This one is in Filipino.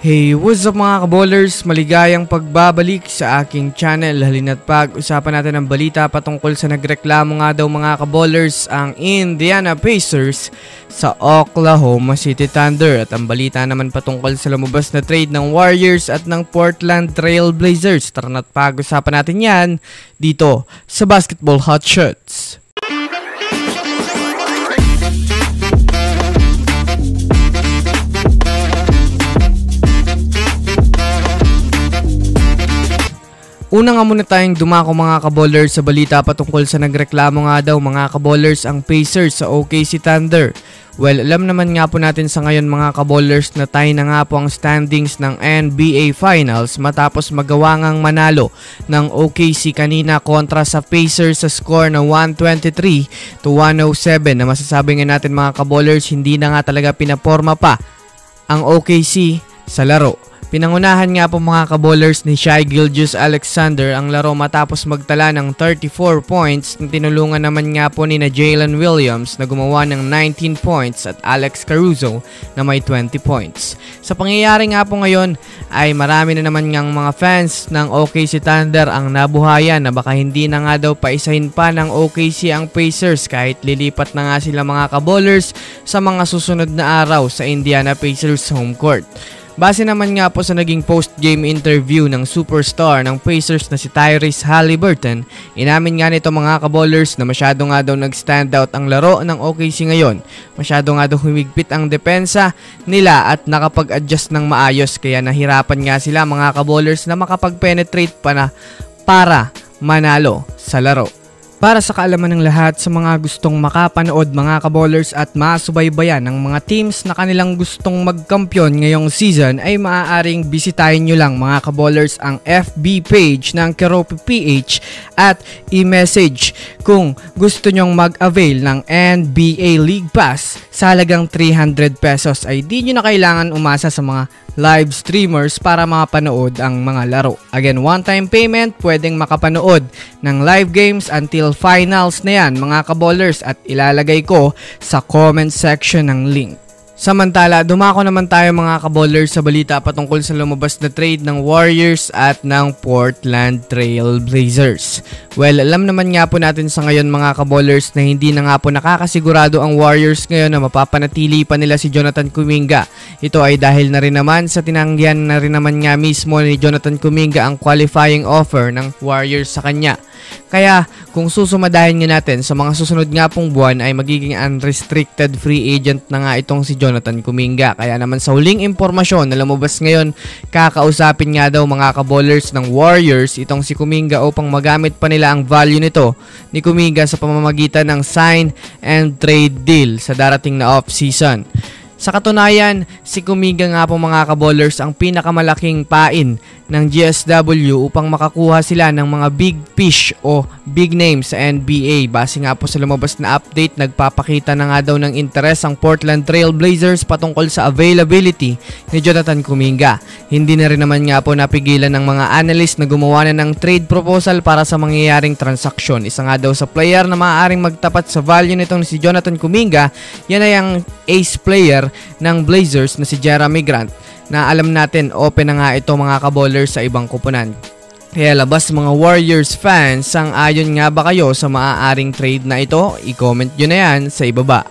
Hey, what's up mga kaballers? Maligayang pagbabalik sa aking channel. Halina't pag-usapan natin ang balita patungkol sa nagreklamo nga daw mga kaballers ang Indiana Pacers sa Oklahoma City Thunder. At ang balita naman patungkol sa lumabas na trade ng Warriors at ng Portland Trail Blazers. Tara na't pag-usapan natin yan dito sa Basketball Hot Shots. Una nga muna tayong dumako mga kaballers sa balita patungkol sa nagreklamo nga daw mga kaballers ang Pacers sa OKC Thunder. Well, alam naman nga po natin sa ngayon mga kaballers na tayo na nga po ang standings ng NBA Finals matapos magawa ngang manalo ng OKC kanina kontra sa Pacers sa score na 123-107 na masasabi nga natin mga kaballers hindi na nga talaga pinaporma pa ang OKC sa laro. Pinangunahan nga po mga kaballers ni Shai Gilgeous-Alexander ang laro matapos magtala ng 34 points. Tinulungan naman nga po ni na Jalen Williams na gumawa ng 19 points at Alex Caruso na may 20 points. Sa pangyayari nga po ngayon ay marami na naman ngang mga fans ng OKC Thunder ang nabuhayan na baka hindi na nga daw paisahin pa ng OKC ang Pacers kahit lilipat na nga sila mga kaballers sa mga susunod na araw sa Indiana Pacers home court. Base naman nga po sa naging post-game interview ng superstar ng Pacers na si Tyrese Haliburton, inamin nga nito mga kaballers na masyado nga daw nag-stand out ang laro ng OKC ngayon. Masyado nga daw humigpit ang depensa nila at nakapag-adjust ng maayos kaya nahirapan nga sila mga kaballers na makapag-penetrate pa na para manalo sa laro. Para sa kaalaman ng lahat sa mga gustong makapanood mga kaballers at masubaybayan ng mga teams na kanilang gustong magkampiyon ngayong season ay maaaring bisitahin nyo lang mga kaballers ang FB page ng Keropi PH at i-message kung gusto nyong mag-avail ng NBA League Pass sa halagang 300 pesos ay di nyo na kailangan umasa sa mga live streamers para makapanood ang mga laro. Again, one-time payment, pwedeng makapanood ng live games until finals na yan mga kaballers at ilalagay ko sa comment section ng link. Samantala, dumako naman tayo mga kaballers sa balita patungkol sa lumabas na trade ng Warriors at ng Portland Trail Blazers. Well, alam naman nga po natin sa ngayon mga kaballers na hindi na nga po nakakasigurado ang Warriors ngayon na mapapanatili pa nila si Jonathan Kuminga. Ito ay dahil na rin naman sa tinanggihan na rin naman nga mismo ni Jonathan Kuminga ang qualifying offer ng Warriors sa kanya. Kaya kung susumadahin nga natin sa mga susunod nga pong buwan ay magiging unrestricted free agent na nga itong si Jonathan Kuminga. Kaya naman sa huling impormasyon na lumabas ngayon, kakausapin nga daw mga kaballers ng Warriors itong si Kuminga upang magamit pa nila ang value nito ni Kuminga sa pamamagitan ng sign and trade deal sa darating na off-season. Sa katunayan, si Kuminga nga po mga kaballers ang pinakamalaking pain ng GSW upang makakuha sila ng mga big fish o big names sa NBA. Base nga po sa lumabas na update, nagpapakita na nga daw ng interes ang Portland Trail Blazers patungkol sa availability ni Jonathan Kuminga. Hindi na rin naman nga po napigilan ng mga analyst na gumawa na ng trade proposal para sa mangyayaring transaksyon. Isa nga daw sa player na maaaring magtapat sa value nitong si Jonathan Kuminga, yan ay ang ace player ng Blazers na si Jeremy Grant na alam natin open na nga ito mga kaballers sa ibang koponan. Kaya labas mga Warriors fans, sang ayon nga ba kayo sa maaaring trade na ito? I-comment nyo na yan sa ibaba.